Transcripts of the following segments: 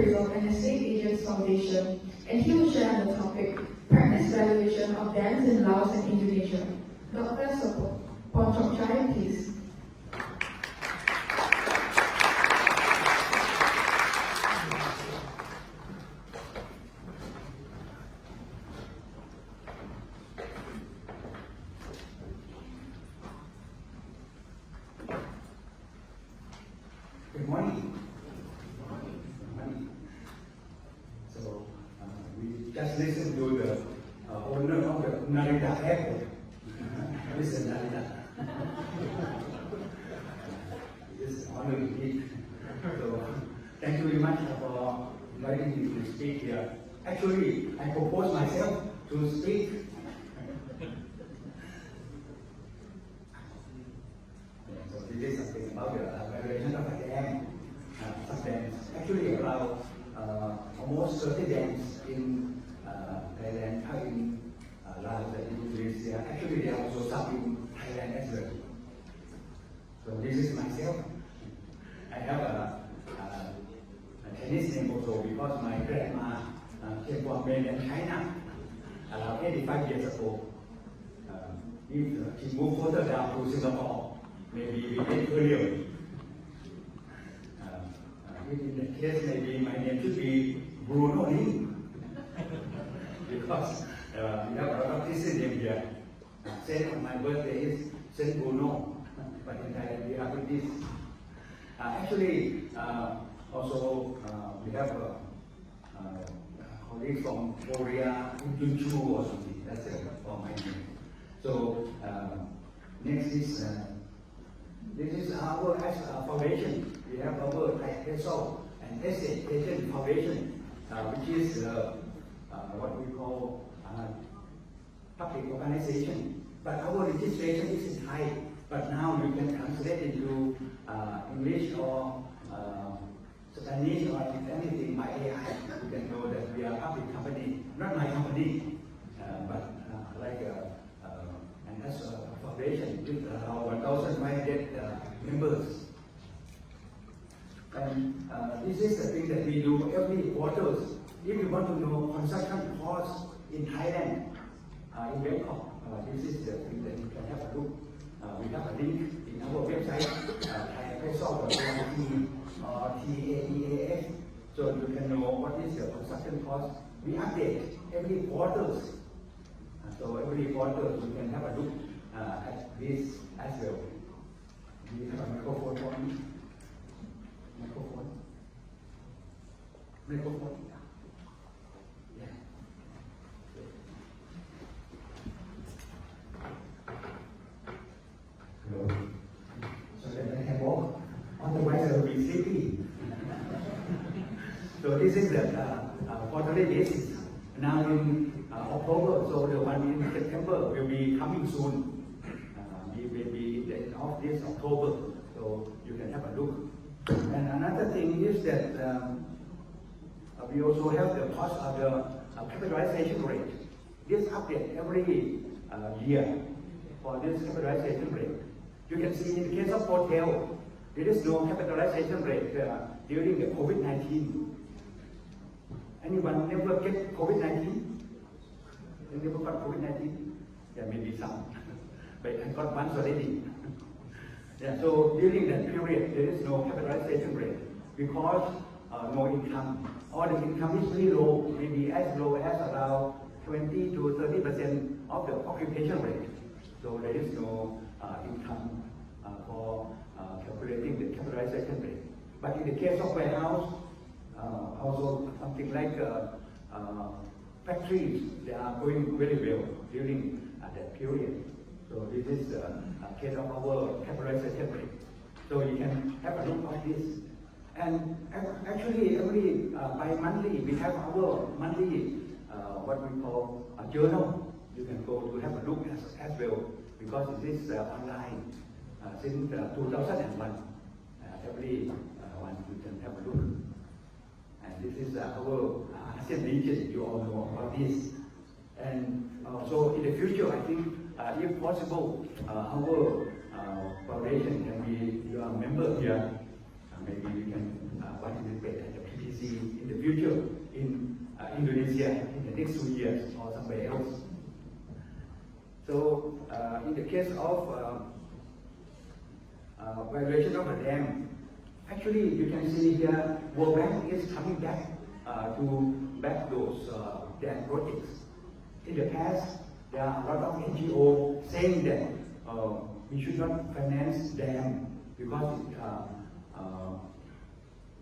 Appraisal and Estate Agents Foundation, and he will share on the topic, Practice Valuation of Lands in Laos and Indonesia. Dr. Sopon Pornchokchai, please. Good morning. Good morning. So, we just listened to the owner of the Narita Airport. Listen, Narita. It's an honor indeed. So, thank you very much for inviting me to speak here. Actually, I proposed myself to speak. So, this is something about the valuation of a dam. Some dams, actually about almost 30 dams in Thailand, in Laos and Indonesia. Actually, there are also some in Thailand as well. So this is myself. I have a Chinese name also because my grandma came from mainland China 85 years ago. If she moved further down to Singapore, maybe we get earlier. In that case, maybe my name should be Bruno Lee, because we have a lot of Christian name here. Saint on my birthday is Saint Bruno, but in Thailand we have this. Actually, also we have colleagues from Korea, Junchu or something. That's for my name. So next is this is our foundation. We have our Appraisal and Estate Agent Foundation, which is what we call public organization. But our registration is in Thai. But now you can translate into English or Spanish or anything by AI. You can know that we are a public company, not my company, but like and as a foundation with our 1,500 members. And this is the thing that we do every quarter. If you want to know construction costs in Thailand, in Bangkok, this is the thing that you can have a look. We have a link in our website, Appraisal.org or TAEAF, so you can know what is the construction cost. We update every quarter. So every quarter you can have a look at this as well. We have a microphone for me. Microphone. Yeah. Hello. So that I can walk. Otherwise I will be sleepy. So this is the quarterly basis. Now in October, so the one in September will be coming soon. It will be the end of this October, so you can have a look. And another thing is that we also have the cost of the capitalization rate. This update every year for this capitalization rate. You can see in the case of hotel, there is no capitalization rate during the COVID-19. Anyone never get COVID-19? You never got COVID-19? Yeah, maybe some. But I got once already. Yeah, so during that period, there is no capitalization rate because no income. Or the income is very low, maybe as low as around 20 to 30% of the occupation rate. So there is no income for calculating the capitalization rate. But in the case of warehouse, also something like factories, they are going very well during that period. So this is a case of our capitalization rate. So you can have a look at this. And actually, every bi-monthly, we have our monthly, what we call a journal. You can go to have a look as well, because it is online since 2001. Every one you can have a look. And this is our ASEAN region, you all know about this. And so in the future, I think, if possible, our foundation can be your member here. Maybe we can participate at the PTC see in the future in Indonesia in the next 2 years or somewhere else. So in the case of valuation of a dam, actually you can see here World Bank is coming back to back those dam projects. In the past, there are a lot of NGOs saying that we should not finance dam because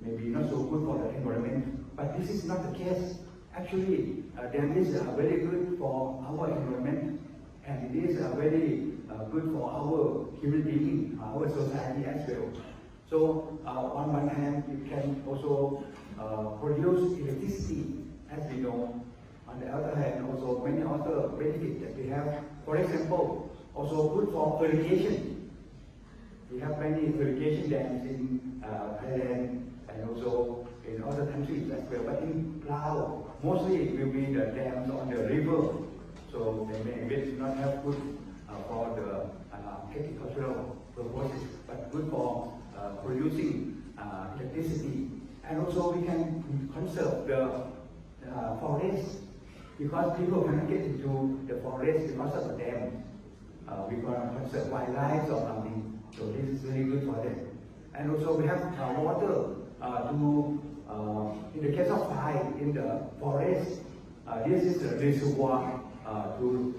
maybe not so good for the environment. But this is not the case. Actually, dam is very good for our environment, and it is very good for our human being, our society as well. So on one hand, you can also produce electricity, as we know. On the other hand, also many other benefits that we have. For example, also good for irrigation. We have many irrigation dams in Thailand and also in other countries as well. But in Laos, mostly it will be the dams on the river. So they may not have good for the agricultural purposes, but good for producing electricity. And also we can conserve the forest, because people cannot get into the forest because of the dam. We can conserve wildlife or something, so this is very good for them. And also we have water in the case of fire in the forest, this is the reservoir to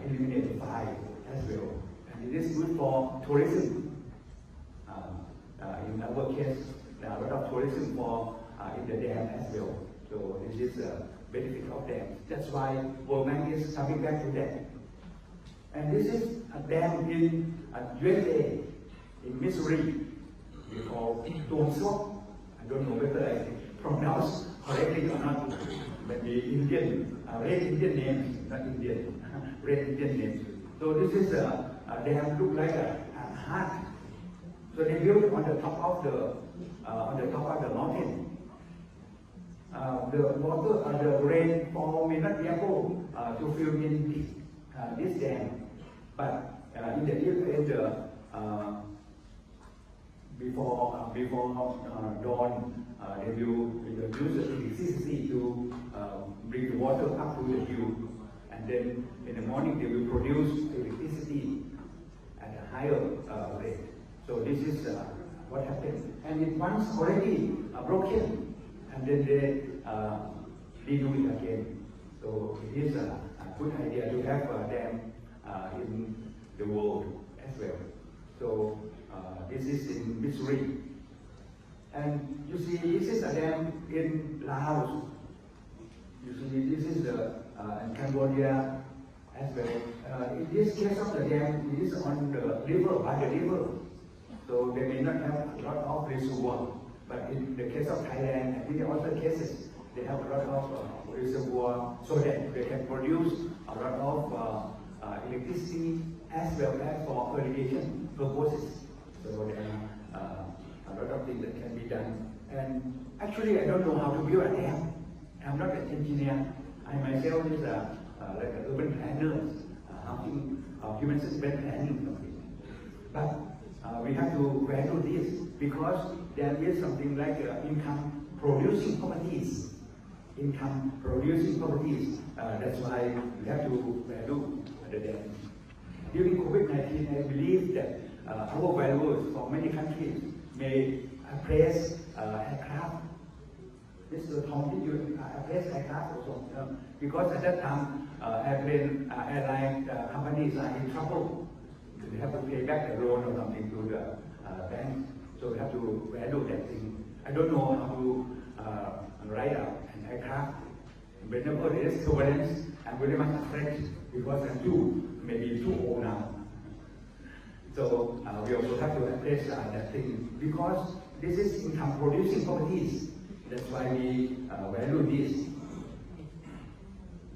eliminate the fire as well. And it is good for tourism. In our case, there are a lot of tourism for in the dam as well. So this is a benefit of dam. That's why World Bank is coming back to that. And this is a dam in USA, in Missouri. We call Dong. I don't know whether I pronounce correctly or not. Maybe Indian, red Indian name, not Indian, red Indian name. So this is a dam look like a heart. So they built on the top of the mountain. The water, the rainfall may not be able to fill in this dam, but in the before dawn, they will use the electricity to bring the water up to the hill, and then in the morning they will produce electricity at a higher rate. So this is what happened, and it once already broken, and then they redo it again. So it is a good idea to have a dam in the world as well. So this is in Missouri, and you see this is a dam in Laos. You see this is in Cambodia as well. In this case of the dam, it is on the river, by the river. So they may not have a lot of reservoir, but in the case of Thailand and in other cases, they have a lot of reservoir so that they can produce a lot of electricity as well as for irrigation purposes. So there are a lot of things that can be done. And actually, I don't know how to build a dam. I'm not an engineer. I myself is like an urban planner, helping human settlement planning something. But we have to value this because there is something like income producing properties. Income producing properties. That's why we have to value the dam. During COVID-19, I believe that our valuers for many countries may appraise aircraft. Mr. Tom, did you appraise aircraft also? Because at that time, airline companies are in trouble. They have to pay back the loan or something to the bank, so we have to value that thing. I don't know how to write out an aircraft. Whenever there is turbulence, I'm very much afraid because I'm maybe too old now. So we also have to appraise that thing because this is income producing properties. That's why we value this.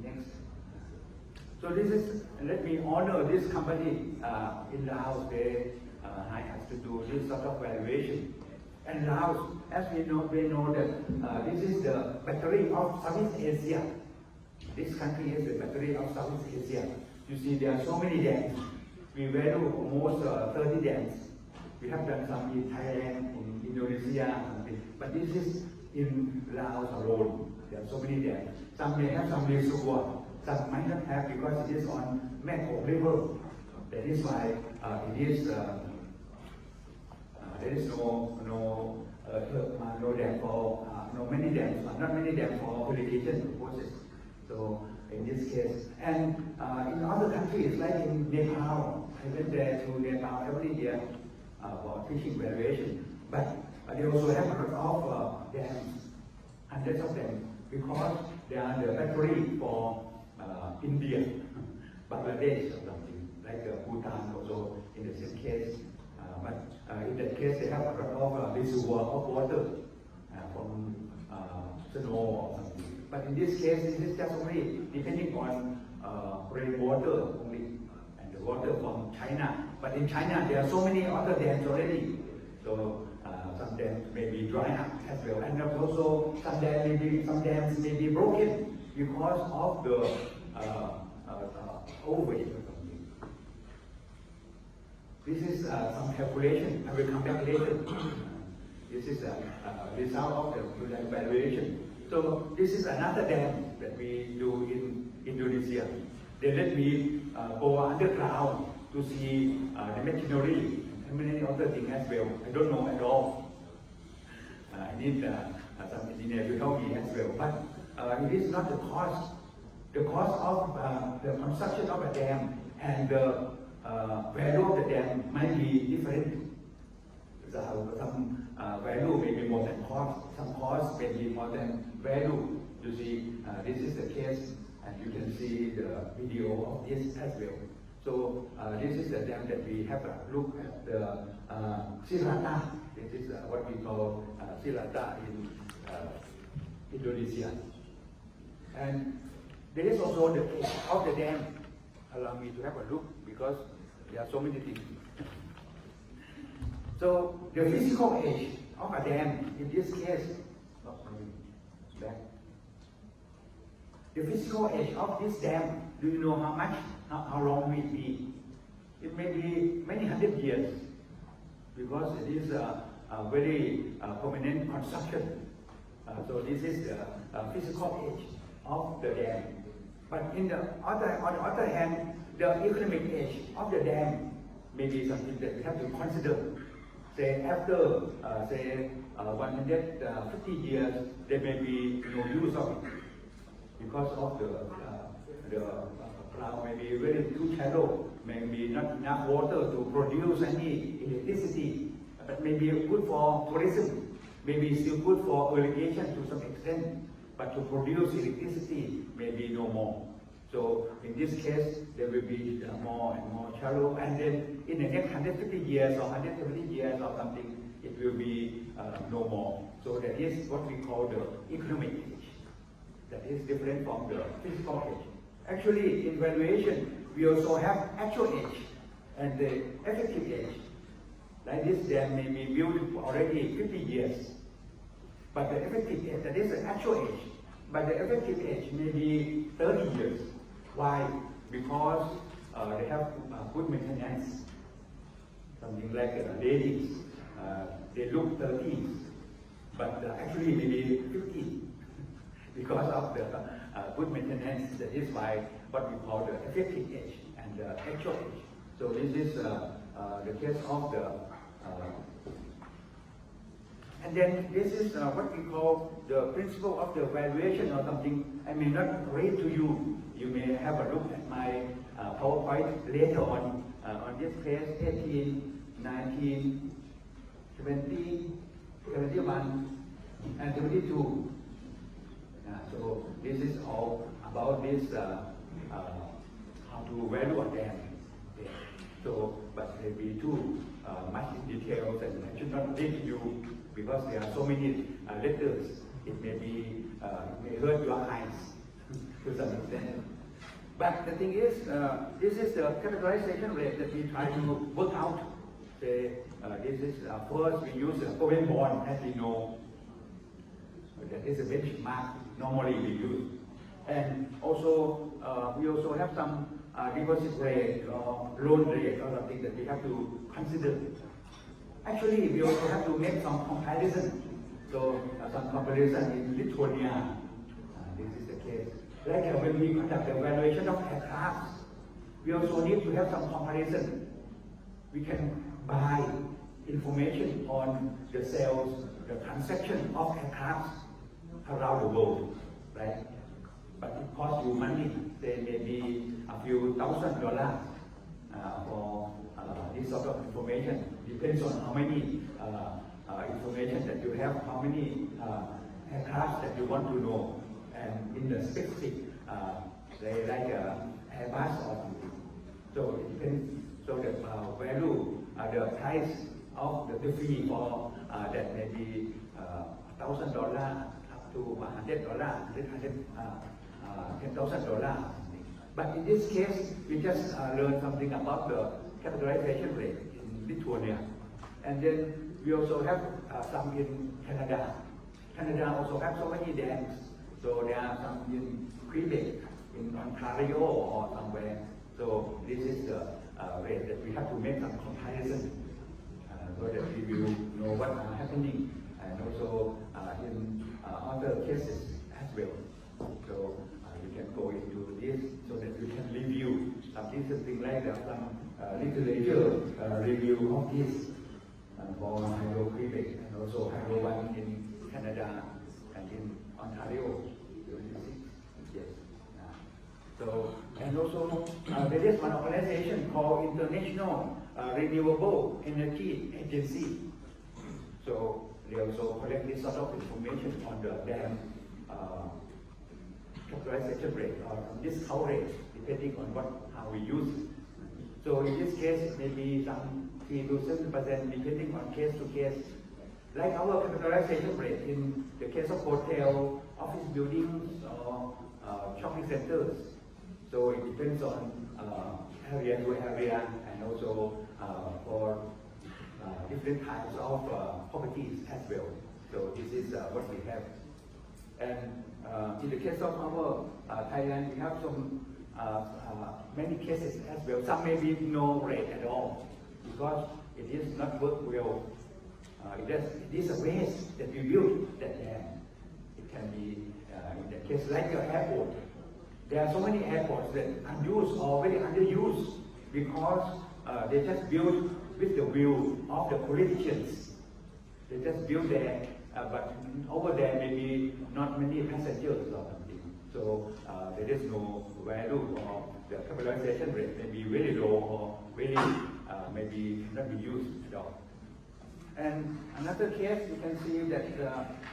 Next. So this is, let me honor this company in Laos. They hired us to do this sort of valuation. And Laos, as we know that this is the battery of Southeast Asia. This country is the battery of Southeast Asia. You see, there are so many dams. We value almost 30 dams. We have done some in Thailand, in Indonesia, Indonesia, something. But this is in Laos alone. There are so many there. Some may have some reservoir, some might not have because it is on Mekong River. That is why it is there is no dam for no many dams, not many dams for irrigation purposes. So in this case, and in other countries like in Nepal, I went there to Nepal every year for fishing valuation. But they also have a lot of dams, hundreds of them, because they are the factory for India, Bangladesh or something, like Bhutan also in the same case. But in that case, they have a lot of reservoir of water from snow or something. But in this case, this is just only depending on rainwater only, and the water from China. But in China, there are so many other dams already. So some dams may be dry up as well, and also some dams may be broken because of the overweight or something. This is some calculation. I will come back later. This is a result of the evaluation. So this is another dam that we do in Indonesia. They let me go underground to see the machinery and many other things as well. I don't know at all. I need some engineer to help me as well. But it is not the cost. The cost of the construction of a dam and the value of the dam might be different. Some value may be more than cost. Some cost may be more than value. You see, this is the case, and you can see the video of this as well. So this is the dam that we have a look at the Silata. This is what we call Silata in Indonesia. And there is also the age of the dam. Allow me to have a look because there are so many things. So the physical age of a dam, in this case, the physical age of this dam, do you know how much, how long will it be? It may be many hundred years because it is a very permanent construction. So this is the physical age of the dam. But on the other hand, the economic age of the dam may be something that we have to consider. Say after 150 years, there may be no use of it because of the ground may be very too shallow, maybe not enough water to produce any electricity, but maybe good for tourism, maybe still good for irrigation to some extent, but to produce electricity maybe no more. So in this case, there will be more and more shallow, and then in the next 150 years or 170 years or something, it will be no more. So that is what we call the economic age. That is different from the physical age. Actually, in valuation, we also have actual age and the effective age. Like this dam may be built already 50 years, but the effective age, that is the actual age, but the effective age may be 30 years. Why? Because they have good maintenance. Something like ladies, they look 30, but actually maybe 50 because of the good maintenance. That is why what we call the effective age and the actual age. So this is the case of the and then this is what we call the principle of the valuation or something. I may not read to you. You may have a look at my PowerPoint later on this page 18, 19, 20, 71, and 72. So this is all about this how to value a dam. Okay. So, but there will be too much in details, and I should not read to you because there are so many letters. It may be may hurt your eyes to some extent. But the thing is, this is the categorization rate that we try to work out. Say, this is first we use a Cohen bond, as we know. That is a benchmark normally we use. And also, we also have some deposit rate or loan rate or something that we have to consider. Actually, we also have to make some comparison. So some comparison in Lithuania. This is the case. Like when we conduct the valuation of aircraft, we also need to have some comparison. We can buy information on the sales, the transaction of aircraft around the world, right? But it costs you money. Say maybe a few $1,000 for this sort of information. Depends on how many information that you have, how many aircraft that you want to know, and in the specific, they like Airbus or something. So it depends. So the value, the price of the fee for that may be $1,000 up to $100, $10,000. But in this case, we just learned something about the capitalization rate in Lithuania. And then we also have some in Canada. Canada also have so many dams. So there are some in Quebec, in Ontario or somewhere. So this is the rate that we have to make some comparison so that we will know what are happening, and also in other cases as well. So we can go into this so that we can review something like some literature review of this for Hydro Quebec and also Hydro One in Canada and in Ontario. Yes. So, and also there is one organization called International Renewable Energy Agency. So they also collect this sort of information on the dam capitalization rate or discount rate, depending on how we use it. So in this case, maybe some 3 to 7% depending on case to case. Like our capitalization rate in the case of hotel, office buildings, or shopping centers. So it depends on area to area, and also for different types of properties as well. So this is what we have. And in the case of our Thailand, we have some many cases as well. Some may be no rate at all because it is not work well. It is a waste that we build that dam. It can be in the case like your airport. There are so many airports that are unused or very underused because they just build with the will of the politicians. They just build there, but over there maybe not many passengers or something. So there is no value, or the capitalization rate may be very low or very maybe not be used at all. And another case, you can see that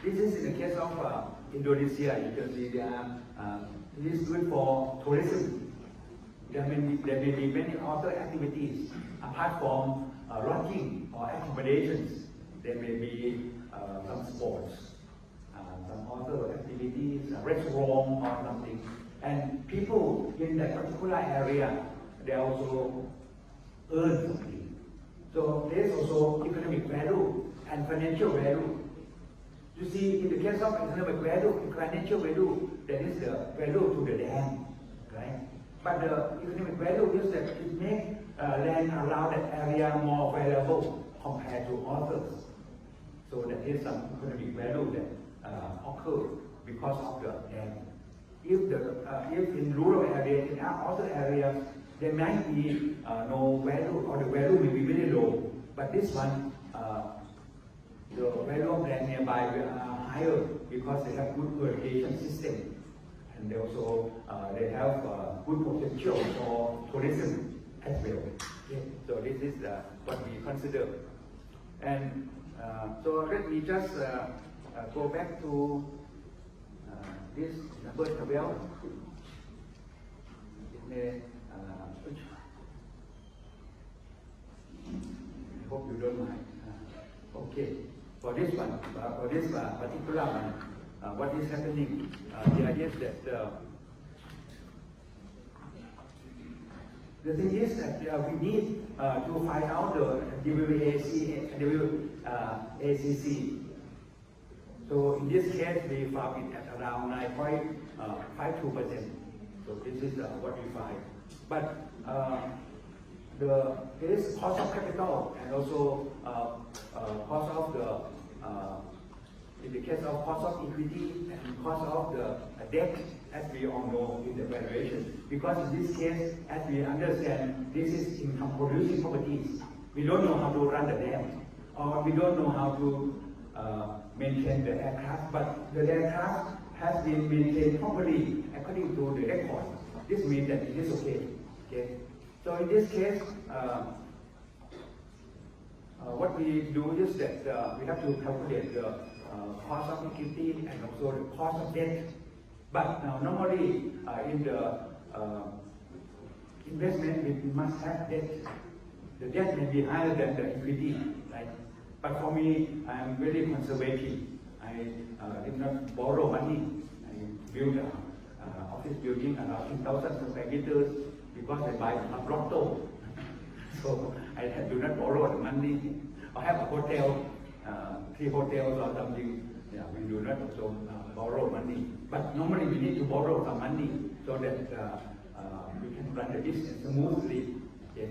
this is in the case of Indonesia. You can see it is good for tourism. There may be many other activities apart from lodging or accommodations. There may be some sports, some other activities, a restaurant or something. And people in that particular area, they also earn something. So there is also economic value and financial value. You see, in the case of economic value and financial value, there is the value to the land, right? But the economic value is that it makes land around that area more valuable compared to others. So there is some economic value that occur because of the land. If in rural areas, in other areas, there might be no value, or the value may be very low. But this one, the value of land nearby are higher because they have good irrigation system, and they also they have good potential for tourism as well. Okay. So this is what we consider. And so let me just go back to this number 12. It may, I hope you don't mind. Okay, for this one, for this particular one, what is happening? The idea is that the thing is that we need to find out the WACC. So in this case, we found it at around 9.52%. So this is what we find. But there is cost of capital and also cost of in the case of cost of equity and cost of the debt, as we all know in the valuation. Because in this case, as we understand, this is income producing properties. We don't know how to run the dam, or we don't know how to maintain the aircraft, but the aircraft has been maintained properly according to the record. This means that it is okay. So in this case, what we do is that we have to calculate the cost of equity and also the cost of debt. But normally in the investment, we must have debt. The debt may be higher than the equity, right? But for me, I am very conservative. I did not borrow money. I built an office building around 10,000 square meters because I buy a lotto. So I do not borrow the money. I have a hotel, 3 hotels or something. Yeah, we do not also borrow money. But normally we need to borrow some money so that we can run the business smoothly. Okay.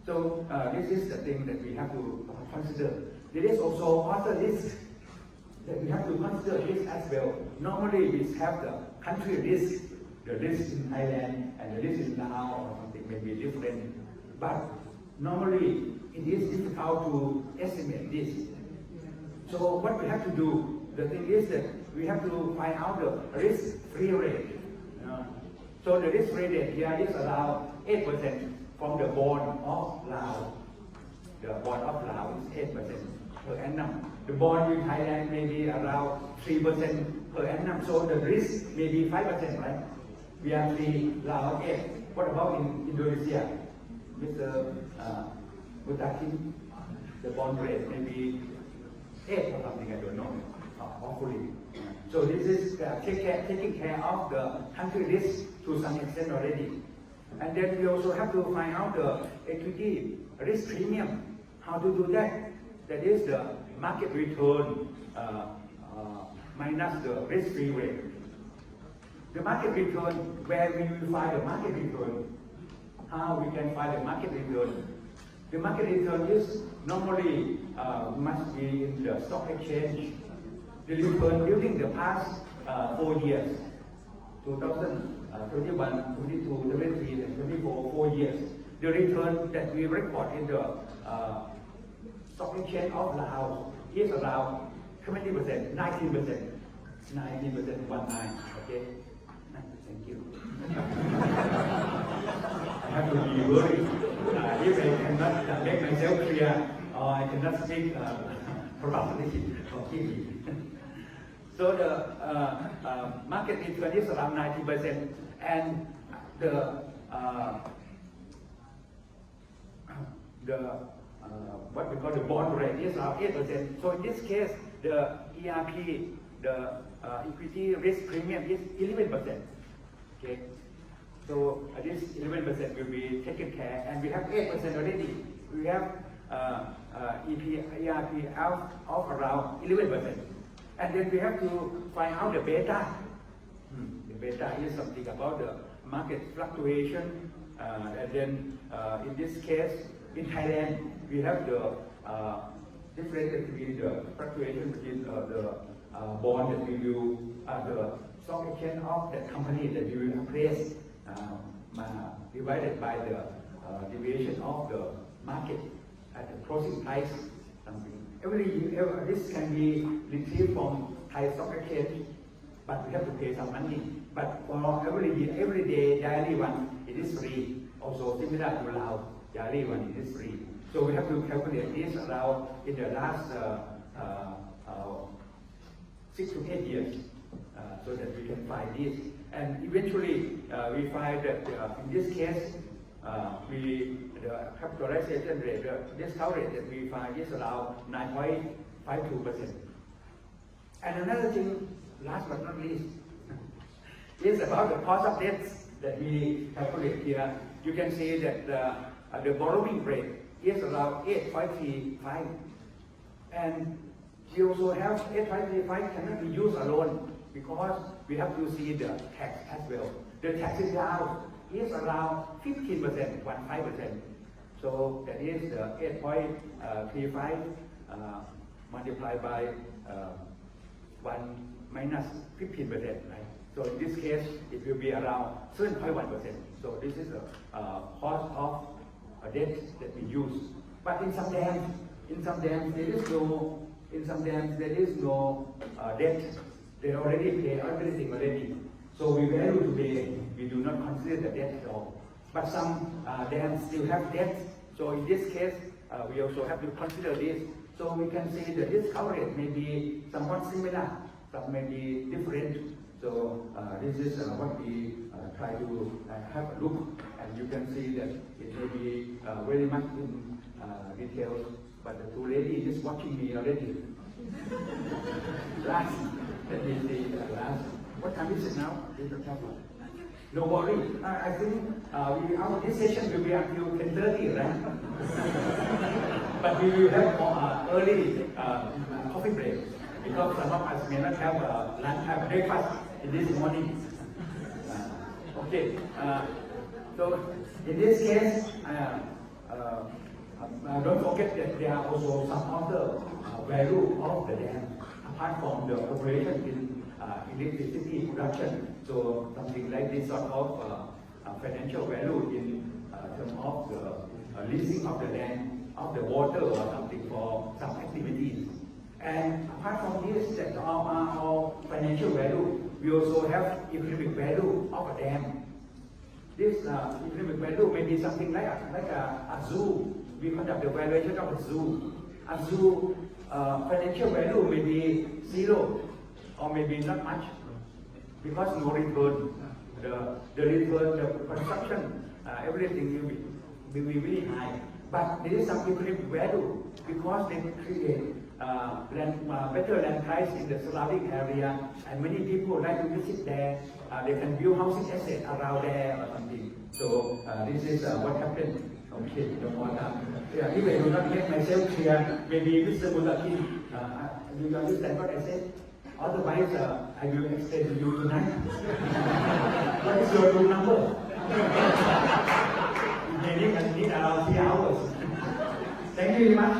So this is the thing that we have to consider. There is also other risks that we have to consider this as well. Normally we have the country risk, the risk in Thailand and the risk in Laos or something may be different. But normally it is difficult to estimate this. So what we have to do, the thing is that we have to find out the risk-free rate. So the risk-free rate here is around 8% from the bond of Laos. The bond of Laos is 8% per annum. The bond in Thailand may be around 3% per annum. So the risk may be 5%, right? We are 3, Laos 8. What about in Indonesia? Mr. Mutakin, the bond rate may be 8 or something, I don't know, hopefully. So this is taking care of the country risk to some extent already. And then we also have to find out the equity risk premium. How to do that? That is the market return minus the risk-free rate. The market return, where we will find the market return? How we can find the market return? The market return is normally must be in the stock exchange. The return during the past 4 years, 2021, 22, 23, and 24, 4 years. The return that we record in the stock exchange of Laos is around 20%, 19%, 19%, 19, okay? Thank you. I have to be worried. If I cannot make myself clear, or I cannot speak properly, forgive me. So the market return is around 90%, and the what we call the bond rate is around 8%. So in this case, the ERP, the equity risk premium is 11%. Okay. So this 11% will be taken care, and we have 8% already. We have ERP out of around 11%. And then we have to find out the beta. The beta is something about the market fluctuation. And then in this case, in Thailand, we have the difference between the fluctuation between the bond that we will, the stock exchange of that company that we will appraise, divided by the deviation of the market at the closing price. Every year, this can be retrieved from Thai stock exchange, but we have to pay some money. But for every year, every day, daily one, it is free. Also similar to Laos, daily one, it is free. So we have to calculate this around in the last 6 to 8 years, so that we can find this. And eventually, we find that in this case, the capitalization rate, the discount rate that we find is around 9.52%. And another thing, last but not least, is about the cost of debts that we calculate here. You can see that the borrowing rate is around 8.35, and you also have 8.35 cannot be used alone because we have to see the tax as well. The tax in Laos is around 15%, 15%. So that is 8.35 multiplied by 1 minus 15%, right? So in this case, it will be around 7.1%. So this is the cost of a debt that we use. But in some dams there is no debt. They already pay everything already. So we value today. We do not consider the debt at all. But some dams still have debt. So in this case, we also have to consider this. So we can see that this coverage may be somewhat similar, some may be different. So this is what we try to have a look, and you can see that it may be very much in details, but the two ladies is watching me already. Last, let me see, last. What time is it now? No worry. I think our this session will be until 10:30, right? But we will have early coffee break because some of us may not have lunch, have breakfast in this morning. Okay. So in this case, don't forget that there are also some other value of the dam apart from the operation in electricity production. So something like this sort of financial value in terms of the leasing of the land, of the water or something for some activities. And apart from this, that our financial value, we also have economic value of a dam. This economic value may be something like a zoo. We conduct the valuation of a zoo. A zoo financial value may be zero or maybe not much because no return. The return, the construction, everything will be really high. But there is some economic value because they create better land price in the surrounding area, and many people like to visit there. They can build housing assets around there or something. So this is what happened. Okay, no more time. If I do not make myself clear, maybe Mr. Mulakin, you understand what I said? Otherwise, I will explain to you tonight. What is your room number? You may need around 3 hours. Thank you very much.